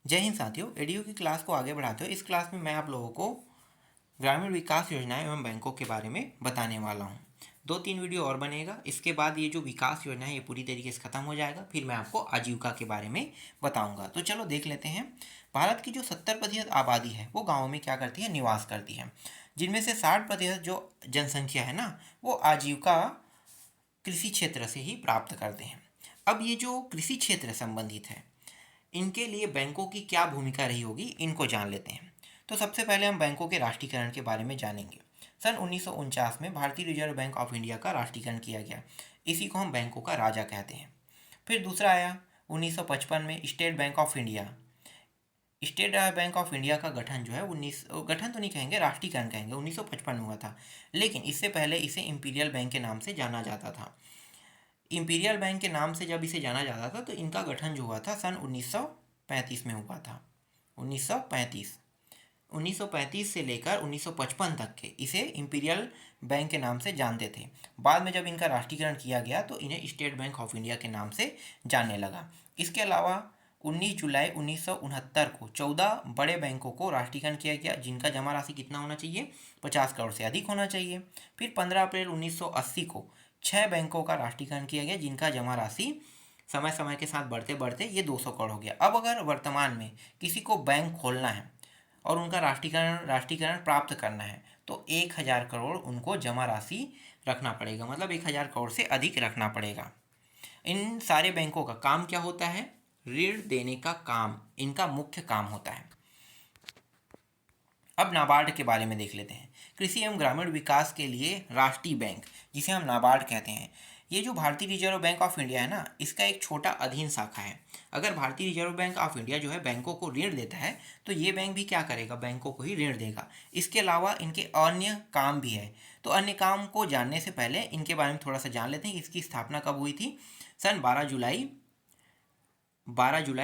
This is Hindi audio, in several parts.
जय हिंद साथियों, एडीयू की क्लास को आगे बढ़ाते हुए इस क्लास में मैं आप लोगों को ग्रामीण विकास योजनाएं एवं बैंकों के बारे में बताने वाला हूं। 2-3 वीडियो और बनेगा। इसके बाद ये जो विकास योजना है ये पूरी तरीके से खत्म हो जाएगा। फिर मैं आपको आजीविका के बारे में बताऊंगा। तो चलो देख लेते हैं। भारत की जो 70% आबादी है वो गाँव में क्या करती है, निवास करती है, जिनमें से 60% जो जनसंख्या है ना, वो आजीविका कृषि क्षेत्र से ही प्राप्त करते हैं। अब ये जो कृषि क्षेत्र संबंधित है, इनके लिए बैंकों की क्या भूमिका रही होगी, इनको जान लेते हैं। तो सबसे पहले हम बैंकों के राष्ट्रीयकरण के बारे में जानेंगे। सन 1949 में भारतीय रिजर्व बैंक ऑफ इंडिया का राष्ट्रीयकरण किया गया। इसी को हम बैंकों का राजा कहते हैं। फिर दूसरा आया 1955 में state bank of India. State bank of India का गठन जो है गठन तो नहीं कहेंगे, राष्ट्रीयकरण कहेंगे, 1955 में हुआ था। लेकिन इससे पहले इसे इंपीरियल बैंक के नाम से जाना जाता था। इंपीरियल बैंक के नाम से जब इसे जाना जाता था तो इनका गठन जो हुआ था सन 1935 में हुआ था। 1935 से लेकर 1955 तक के इसे इंपीरियल बैंक के नाम से जानते थे। बाद में जब इनका राष्ट्रीयकरण किया गया तो इन्हें स्टेट बैंक ऑफ इंडिया के नाम से जानने लगा। इसके अलावा 19 जुलाई 1969 को 14 बड़े बैंकों को राष्ट्रीयकरण किया गया, जिनका जमा राशि कितना होना चाहिए, 50 करोड़ से अधिक होना चाहिए। फिर 15 अप्रैल 1980 को 6 बैंकों का राष्ट्रीयकरण किया गया, जिनका जमा राशि समय समय के साथ बढ़ते बढ़ते ये 200 करोड़ हो गया। अब अगर वर्तमान में किसी को बैंक खोलना है और उनका राष्ट्रीयकरण प्राप्त करना है तो 1000 करोड़ उनको जमा राशि रखना पड़ेगा, मतलब 1000 करोड़ से अधिक रखना पड़ेगा। इन सारे बैंकों का काम क्या होता है, ऋण देने का काम इनका मुख्य काम होता है। अब नाबार्ड के बारे में देख लेते हैं। कृषि एवं ग्रामीण विकास के लिए राष्ट्रीय बैंक, जिसे हम नाबार्ड कहते हैं, ये जो भारतीय रिजर्व बैंक ऑफ इंडिया है ना, इसका एक छोटा अधीन शाखा है। अगर भारतीय रिजर्व बैंक ऑफ इंडिया जो है बैंकों को ऋण देता है तो ये बैंक भी क्या करेगा, बैंकों को ही ऋण देगा। इसके अलावा इनके अन्य काम भी है। तो अन्य काम को जानने से पहले इनके बारे में थोड़ा सा जान लेते हैं कि इसकी स्थापना कब हुई थी। सन 12 जुलाई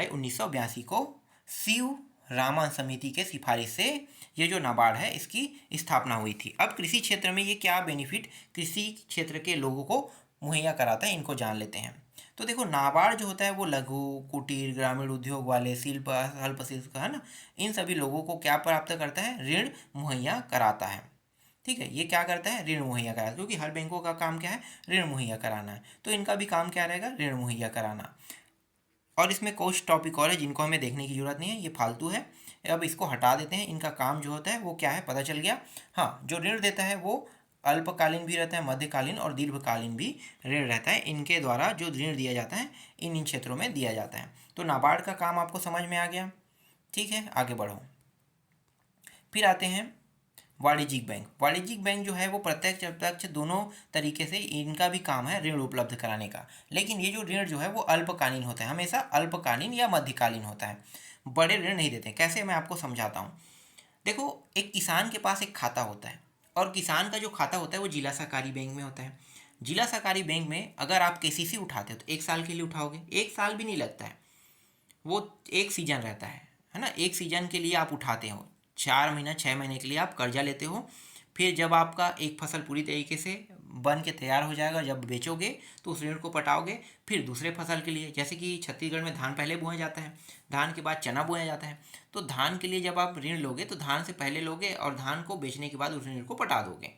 1982 को सीव रामन समिति के सिफारिश से ये जो नाबार्ड है इसकी स्थापना हुई थी। अब कृषि क्षेत्र में ये क्या बेनिफिट कृषि क्षेत्र के लोगों को मुहैया कराता है, इनको जान लेते हैं। तो देखो, नाबार्ड जो होता है वो लघु कुटीर ग्रामीण उद्योग वाले, शिल्प अल्प शिल्प का है ना, इन सभी लोगों को क्या प्राप्त करता है, ऋण मुहैया कराता है। ठीक है, ये क्या करता है, ऋण मुहैया कराता है, क्योंकि हर बैंकों का काम क्या है, ऋण मुहैया कराना है। तो इनका भी काम क्या रहेगा, ऋण मुहैया कराना। और इसमें कुछ टॉपिक और है जिनको हमें देखने की जरूरत नहीं है, ये फालतू है, अब इसको हटा देते हैं। इनका काम जो होता है वो क्या है, पता चल गया। हाँ, जो ऋण देता है वो अल्पकालीन भी रहता है, मध्यकालीन और दीर्घकालीन भी ऋण रहता है। इनके द्वारा जो ऋण दिया जाता है इन क्षेत्रों में दिया जाता है। तो नाबार्ड का काम आपको समझ में आ गया। ठीक है, आगे बढ़ो। फिर आते हैं वाणिज्यिक बैंक। वाणिज्यिक बैंक जो है वो प्रत्यक्ष अप्रत्यक्ष दोनों तरीके से इनका भी काम है ऋण उपलब्ध कराने का। लेकिन ये जो ऋण जो है वो अल्पकालीन होता है, हमेशा अल्पकालीन या मध्यकालीन होता है, बड़े ऋण नहीं देते। कैसे, मैं आपको समझाता हूँ। देखो, एक किसान के पास एक खाता होता है और किसान का जो खाता होता है वो जिला सहकारी बैंक में होता है। जिला सहकारी बैंक में अगर आप केसीसी उठाते हो तो 1 साल के लिए उठाओगे, 1 साल भी नहीं लगता है, वो एक सीजन रहता है ना। एक सीजन के लिए आप उठाते हो, 4 महीना 6 महीने के लिए आप कर्जा लेते हो। फिर जब आपका एक फसल पूरी तरीके से बन के तैयार हो जाएगा, जब बेचोगे तो उस ऋण को पटाओगे। फिर दूसरे फसल के लिए, जैसे कि छत्तीसगढ़ में धान पहले बोया जाता है, धान के बाद चना बोया जाता है। तो धान के लिए जब आप ऋण लोगे तो धान से पहले लोगे और धान को बेचने के बाद उस ऋण को पटा दोगे।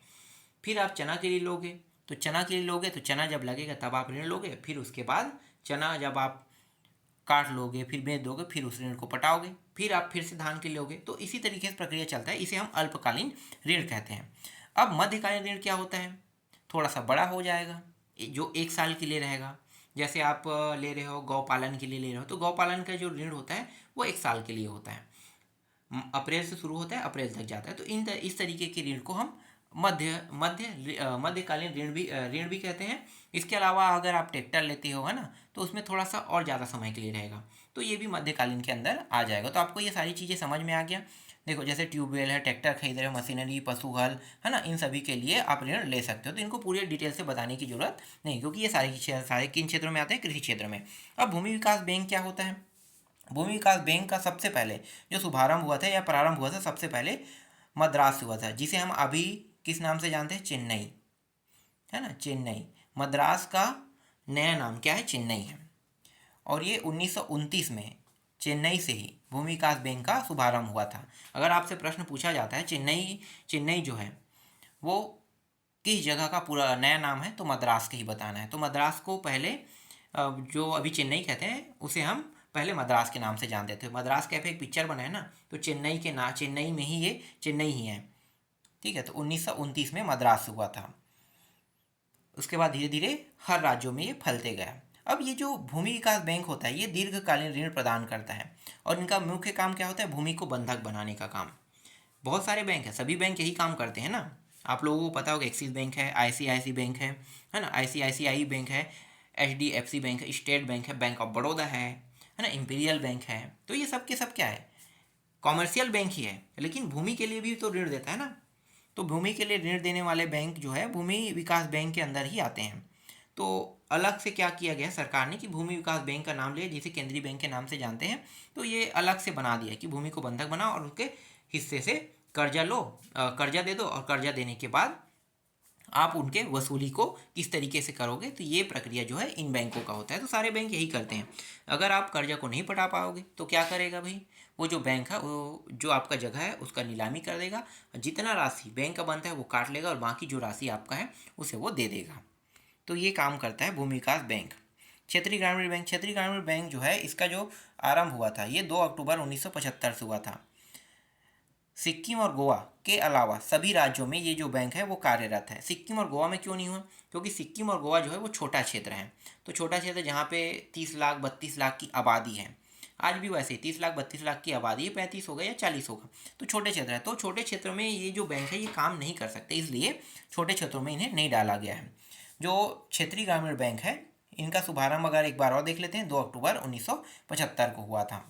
फिर आप चना के लिए लोगे तो चना के लिए लोगे, तो चना जब लगेगा तब आप ऋण लोगे। फिर उसके बाद चना जब आप काट लोगे, फिर बेच दोगे, फिर उस ऋण को पटाओगे, फिर आप फिर से धान के लोगे। तो इसी तरीके से प्रक्रिया चलता है, इसे हम अल्पकालीन ऋण कहते हैं। अब मध्यकालीन ऋण क्या होता है, थोड़ा सा बड़ा हो जाएगा, जो 1 साल के लिए रहेगा। जैसे आप ले रहे हो गौ पालन के लिए ले रहे हो, तो गौ पालन का जो ऋण होता है वो 1 साल के लिए होता है, अप्रैल से शुरू होता है, अप्रैल तक जाता है। तो इस तरीके के ऋण को हम मध्यकालीन ऋण भी कहते हैं। इसके अलावा अगर आप ट्रैक्टर लेते हो है ना, तो उसमें थोड़ा सा और ज़्यादा समय के लिए रहेगा, तो ये भी मध्यकालीन के अंदर आ जाएगा। तो आपको ये सारी चीज़ें समझ में आ गया। देखो, जैसे ट्यूबवेल है, ट्रैक्टर खरीद रहे हो, मशीनरी, पशु हल है ना, इन सभी के लिए आप ऋण ले सकते हो। तो इनको पूरी डिटेल से बताने की जरूरत नहीं, क्योंकि ये सारे किन क्षेत्रों में आते हैं, कृषि क्षेत्र में। अब भूमि विकास बैंक क्या होता है। भूमि विकास बैंक का सबसे पहले जो शुभारंभ हुआ था या प्रारंभ हुआ था, सबसे पहले मद्रास से हुआ था, जिसे हम अभी किस नाम से जानते हैं, चेन्नई, है ना, चेन्नई। मद्रास का नया नाम क्या है, चेन्नई है। और ये 1929 में चेन्नई से ही भूमि विकास बैंक का शुभारंभ हुआ था। अगर आपसे प्रश्न पूछा जाता है चेन्नई जो है वो किस जगह का पूरा नया नाम है, तो मद्रास का ही बताना है। तो मद्रास को पहले जो अभी चेन्नई कहते हैं उसे हम पहले मद्रास के नाम से जानते थे। मद्रास कैफे एक पिक्चर बना है ना, तो चेन्नई में ही ये चेन्नई ही है। ठीक है, तो 1929 में मद्रास हुआ था। उसके बाद धीरे धीरे हर राज्यों में ये फैलते गया। अब ये जो भूमि विकास बैंक होता है ये दीर्घकालीन ऋण प्रदान करता है और इनका मुख्य काम क्या होता है, भूमि को बंधक बनाने का काम। बहुत सारे बैंक हैं, सभी बैंक यही काम करते हैं ना। आप लोगों को पता होगा एक्सिस बैंक है, आईसीआईसी बैंक है ना, आईसीआईसीआई बैंक है, एचडीएफसी बैंक है, स्टेट बैंक है, बैंक ऑफ बड़ौदा है ना, इंपीरियल बैंक है। तो ये सब के सब क्या है, कॉमर्शियल बैंक ही है, लेकिन भूमि के लिए भी तो ऋण देता है ना। तो भूमि के लिए ऋण देने वाले बैंक जो है भूमि विकास बैंक के अंदर ही आते हैं। तो अलग से क्या किया गया सरकार ने कि भूमि विकास बैंक का नाम लिया, जिसे केंद्रीय बैंक के नाम से जानते हैं। तो ये अलग से बना दिया कि भूमि को बंधक बनाओ और उसके हिस्से से कर्जा लो, कर्जा दे दो, और कर्जा देने के बाद आप उनके वसूली को किस तरीके से करोगे, तो ये प्रक्रिया जो है इन बैंकों का होता है। तो सारे बैंक यही करते हैं। अगर आप कर्जा को नहीं पटा पाओगे तो क्या करेगा भाई, वो जो बैंक है वो जो आपका जगह है उसका नीलामी कर देगा, जितना राशि बैंक का बनता है वो काट लेगा और बाकी जो राशि आपका है उसे वो दे देगा। तो ये काम करता है भूमि विकास बैंक। क्षेत्रीय ग्रामीण बैंक जो है इसका जो आरंभ हुआ था ये 2 अक्टूबर 1975 से हुआ था। सिक्किम और गोवा के अलावा सभी राज्यों में ये जो बैंक है वो कार्यरत है। सिक्किम और गोवा में क्यों नहीं हुआ, क्योंकि सिक्किम और गोवा जो है वो छोटा क्षेत्र है। तो छोटा क्षेत्र जहाँ पे 30 लाख 32 लाख की आबादी है, आज भी वैसे 30 लाख 32 लाख की आबादी है, 35 होगा या 40 होगा, तो छोटे क्षेत्र है। तो छोटे क्षेत्रों में ये जो बैंक है ये काम नहीं कर सकते, इसलिए छोटे क्षेत्रों में इन्हें नहीं डाला गया है। जो क्षेत्रीय ग्रामीण बैंक है इनका शुभारंभ अगर एक बार और देख लेते हैं, 2 अक्टूबर 1975 को हुआ था।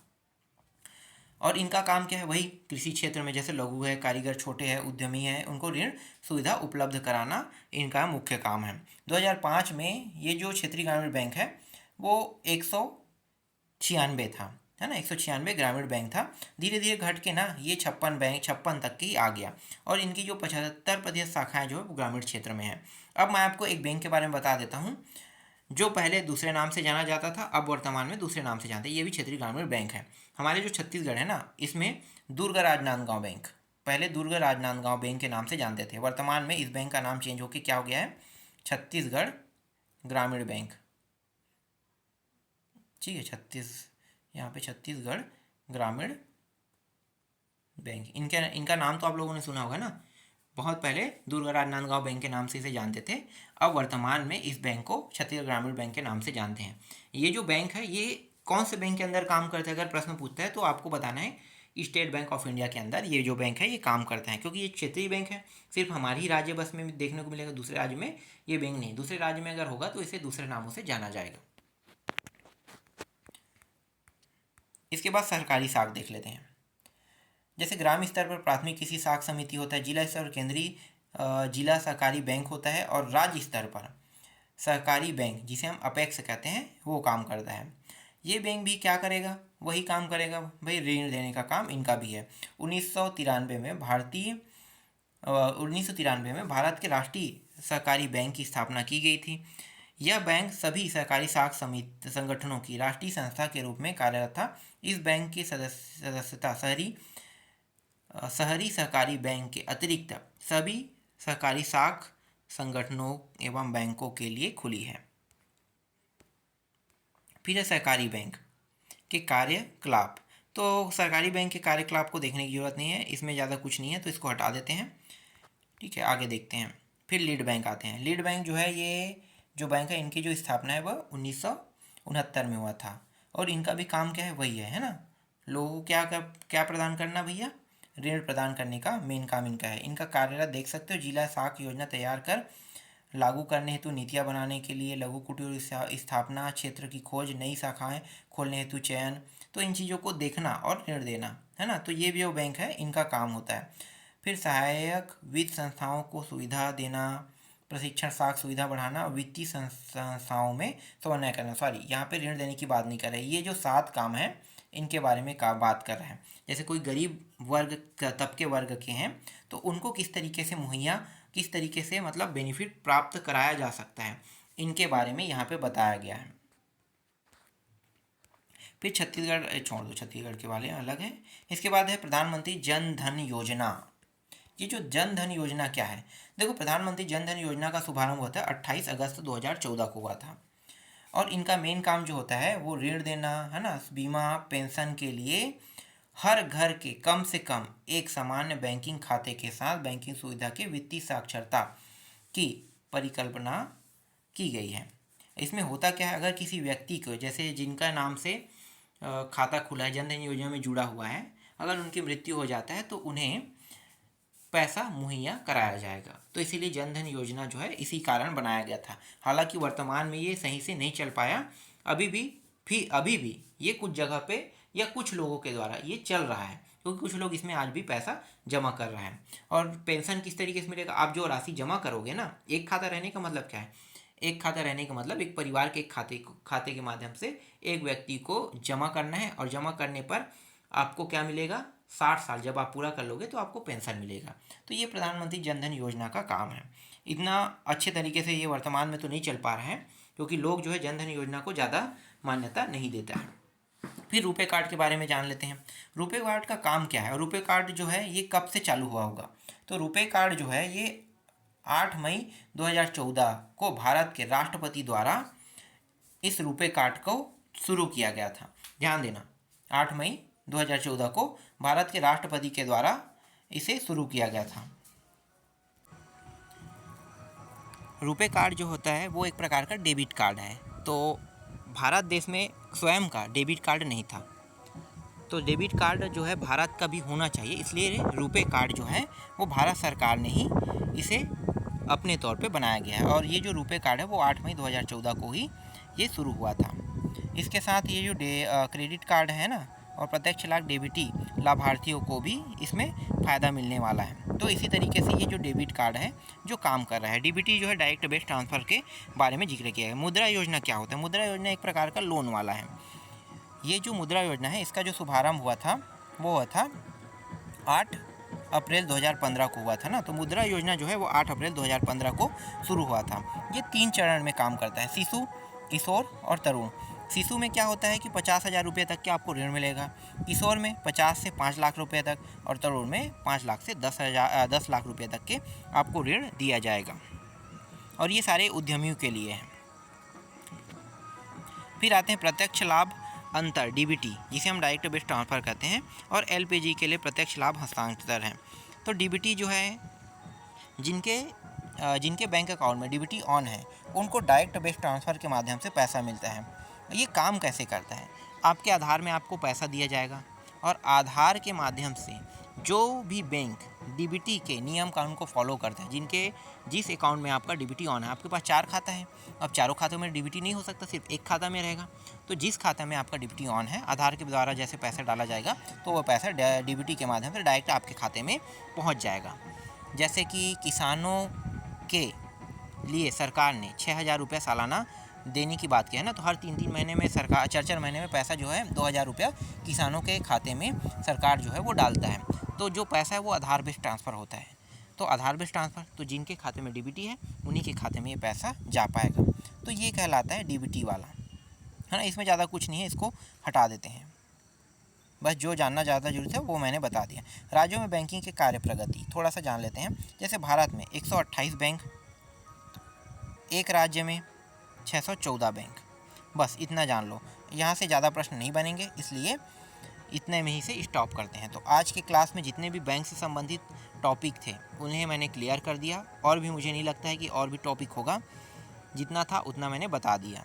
और इनका काम क्या है, वही कृषि क्षेत्र में जैसे लघु है, कारीगर छोटे हैं, उद्यमी हैं, उनको ऋण सुविधा उपलब्ध कराना इनका मुख्य काम है। 2005 में ये जो क्षेत्रीय ग्रामीण बैंक है वो 196 था, है ना, 196 ग्रामीण बैंक था। धीरे धीरे घट के ना ये 56 तक की आ गया और इनकी जो 75% शाखाएं जो है वो ग्रामीण क्षेत्र में है। अब मैं आपको एक बैंक के बारे में बता देता हूँ जो पहले दूसरे नाम से जाना जाता था, अब वर्तमान में दूसरे नाम से जानते हैं। ये भी क्षेत्रीय ग्रामीण बैंक है। हमारे जो छत्तीसगढ़ है ना, इसमें दुर्ग राजनांदगांव बैंक, पहले दुर्ग राजनांदगांव बैंक के नाम से जानते थे। वर्तमान में इस बैंक का नाम चेंज होकर क्या हो गया है, छत्तीसगढ़ ग्रामीण बैंक। ठीक है, यहाँ पे छत्तीसगढ़ ग्रामीण बैंक। इनका नाम तो आप लोगों ने सुना होगा ना, बहुत पहले दुर्गा राजनांदगांव बैंक के नाम से इसे जानते थे, अब वर्तमान में इस बैंक को छत्तीसगढ़ ग्रामीण बैंक के नाम से जानते हैं। ये जो बैंक है ये कौन से बैंक के अंदर काम करता है, अगर प्रश्न पूछता है तो आपको बताना है स्टेट बैंक ऑफ इंडिया के अंदर ये जो बैंक है ये काम करता है, क्योंकि ये क्षेत्रीय बैंक है। सिर्फ हमारी ही राज्य बस में देखने को मिलेगा, दूसरे राज्य में ये बैंक नहीं। दूसरे राज्य में अगर होगा तो इसे दूसरे नामों से जाना जाएगा। इसके बाद सरकारी साख देख लेते हैं। जैसे ग्राम स्तर पर प्राथमिक कृषि साख समिति होता है, जिला स्तर पर केंद्रीय जिला सहकारी बैंक होता है, और राज्य स्तर पर सहकारी बैंक जिसे हम अपेक्स कहते हैं वो काम करता है। ये बैंक भी क्या करेगा, वही काम करेगा भाई, ऋण देने का काम इनका भी है। 1993 में भारत के राष्ट्रीय सहकारी बैंक की स्थापना की गई थी। यह बैंक सभी सहकारी साख समिति संगठनों की राष्ट्रीय संस्था के रूप में कार्यरत था। इस बैंक की सदस्यता शहरी सहकारी बैंक के अतिरिक्त सभी सहकारी साख संगठनों एवं बैंकों के लिए खुली है। फिर है सहकारी बैंक के कार्यकलाप। तो सरकारी बैंक के कार्यकलाप को देखने की जरूरत नहीं है, इसमें ज़्यादा कुछ नहीं है तो इसको हटा देते हैं। ठीक है, आगे देखते हैं। फिर लीड बैंक आते हैं। लीड बैंक जो है ये जो बैंक है इनकी जो स्थापना है वह 1969 में हुआ था, और इनका भी काम क्या है, वही है ना, लोगों को क्या प्रदान करना भैया, ऋण प्रदान करने का मेन काम इनका है। इनका कार्यरत देख सकते हो, जिला साख योजना तैयार कर लागू करने हेतु नीतियाँ बनाने के लिए, लघु कुटीर स्थापना, क्षेत्र की खोज, नई शाखाएं खोलने हेतु चयन, तो इन चीज़ों को देखना और ऋण देना, है ना। तो ये भी जो बैंक है इनका काम होता है। फिर सहायक वित्त संस्थाओं को सुविधा देना, प्रशिक्षण साख सुविधा बढ़ाना, वित्तीय संस्थाओं में समन्वय करना। सॉरी, यहाँ पे ऋण देने की बात नहीं कर रहे, ये जो 7 काम है इनके बारे में बात कर रहे हैं। जैसे कोई गरीब तबके वर्ग के हैं तो उनको किस तरीके से मतलब बेनिफिट प्राप्त कराया जा सकता है, इनके बारे में यहाँ पे बताया गया है। फिर छत्तीसगढ़ छोड़ दो, छत्तीसगढ़ के वाले अलग है। इसके बाद है प्रधानमंत्री जन धन योजना। ये जो जन धन योजना क्या है? देखो, प्रधानमंत्री जन धन योजना का शुभारंभ होता है 28 अगस्त 2014 को हुआ था। और इनका मेन काम जो होता है वो ऋण देना है ना, बीमा, पेंशन के लिए हर घर के कम से कम एक सामान्य बैंकिंग खाते के साथ बैंकिंग सुविधा के वित्तीय साक्षरता की परिकल्पना की गई है। इसमें होता क्या है, अगर किसी व्यक्ति को, जैसे जिनका नाम से खाता खुला है, जन धन योजना में जुड़ा हुआ है, अगर उनकी मृत्यु हो जाता है तो उन्हें पैसा मुहैया कराया जाएगा। तो इसीलिए जन धन योजना जो है इसी कारण बनाया गया था। हालांकि वर्तमान में ये सही से नहीं चल पाया, अभी भी ये कुछ जगह पे या कुछ लोगों के द्वारा ये चल रहा है, क्योंकि कुछ लोग इसमें आज भी पैसा जमा कर रहे हैं। और पेंशन किस तरीके से मिलेगा? आप जो राशि जमा करोगे ना, एक खाता रहने का मतलब क्या है? एक खाता रहने का मतलब एक परिवार के एक खाते के माध्यम से एक व्यक्ति को जमा करना है, और जमा करने पर आपको क्या मिलेगा? 60 साल जब आप पूरा कर लोगे तो आपको पेंशन मिलेगा। तो ये प्रधानमंत्री जन धन योजना का काम है। इतना अच्छे तरीके से ये वर्तमान में तो नहीं चल पा रहा है, क्योंकि लोग जो है जन धन योजना को ज़्यादा मान्यता नहीं देता है। फिर रुपे कार्ड के बारे में जान लेते हैं। रुपे कार्ड का काम क्या है और रुपे कार्ड जो है ये कब से चालू हुआ होगा? तो रुपे कार्ड जो है ये 8 मई 2014 को भारत के राष्ट्रपति द्वारा इस रुपे कार्ड को शुरू किया गया था। ध्यान देना, 8 मई 2014 को भारत के राष्ट्रपति के द्वारा इसे शुरू किया गया था। रुपे कार्ड जो होता है वो एक प्रकार का डेबिट कार्ड है। तो भारत देश में स्वयं का डेबिट कार्ड नहीं था, तो डेबिट कार्ड जो है भारत का भी होना चाहिए, इसलिए रुपे कार्ड जो है वो भारत सरकार ने ही इसे अपने तौर पे बनाया गया है। और ये जो रुपे कार्ड है वो 8 मई 2014 को ही ये शुरू हुआ था। इसके साथ ये जो क्रेडिट कार्ड है ना, और प्रत्यक्ष लाभ डेबिटी लाभार्थियों को भी इसमें फ़ायदा मिलने वाला है। तो इसी तरीके से ये जो डेबिट कार्ड है जो काम कर रहा है। डीबीटी जो है डायरेक्ट बेस ट्रांसफ़र के बारे में जिक्र किया है। मुद्रा योजना क्या होता है? मुद्रा योजना एक प्रकार का लोन वाला है। ये जो मुद्रा योजना है इसका जो शुभारंभ हुआ था वो हुआ था 8 अप्रैल 2015 को हुआ था ना। तो मुद्रा योजना जो है वो 8 अप्रैल 2015 को शुरू हुआ था। ये 3 चरण में काम करता है, शिशु, किशोर और तरुण। शिशु में क्या होता है कि 50,000 रुपये तक के आपको ऋण मिलेगा, किशोर में 50 से 5 लाख रुपये तक, और तरुण में 5 लाख से 10 लाख रुपये तक के आपको ऋण दिया जाएगा। और ये सारे उद्यमियों के लिए हैं। फिर आते हैं प्रत्यक्ष लाभ अंतर डीबीटी, जिसे हम डायरेक्ट बेस ट्रांसफ़र कहते हैं, और एलपीजी के लिए प्रत्यक्ष लाभ हस्तांतरण है। तो डीबीटी जो है जिनके बैंक अकाउंट में डीबीटी ऑन है उनको डायरेक्ट बेस ट्रांसफ़र के माध्यम से पैसा मिलता है। ये काम कैसे करता है? आपके आधार में आपको पैसा दिया जाएगा, और आधार के माध्यम से जो भी बैंक डीबीटी के नियम कानून को फॉलो करता है, जिस अकाउंट में आपका डीबीटी ऑन है, आपके पास 4 खाता है, अब चारों खातों में डीबीटी नहीं हो सकता, सिर्फ एक खाता में रहेगा। तो जिस खाता में आपका डीबीटी ऑन है, आधार के द्वारा जैसे पैसा डाला जाएगा तो वह पैसा डीबीटी के माध्यम से डायरेक्ट आपके खाते में पहुंच जाएगा। जैसे कि किसानों के लिए सरकार ने 6,000 रुपये सालाना देने की बात की है ना, तो हर 3-3 महीने में सरकार 4-4 महीने में पैसा जो है 2,000 रुपया किसानों के खाते में सरकार जो है वो डालता है। तो जो पैसा है वो आधार बेस ट्रांसफ़र होता है। तो आधार बेस ट्रांसफ़र, तो जिनके खाते में डीबीटी है उन्हीं के खाते में ये पैसा जा पाएगा। तो ये कहलाता है डीबीटी वाला, है ना। इसमें ज़्यादा कुछ नहीं है, इसको हटा देते हैं। बस जो जानना ज़्यादा जरूरी है वो मैंने बता दिया। राज्यों में बैंकिंग के कार्य प्रगति थोड़ा सा जान लेते हैं। जैसे भारत में 128 बैंक, एक राज्य में 614 बैंक, बस इतना जान लो। यहाँ से ज़्यादा प्रश्न नहीं बनेंगे, इसलिए इतने में ही से स्टॉप करते हैं। तो आज के क्लास में जितने भी बैंक से संबंधित टॉपिक थे उन्हें मैंने क्लियर कर दिया, और भी मुझे नहीं लगता है कि और भी टॉपिक होगा। जितना था उतना मैंने बता दिया।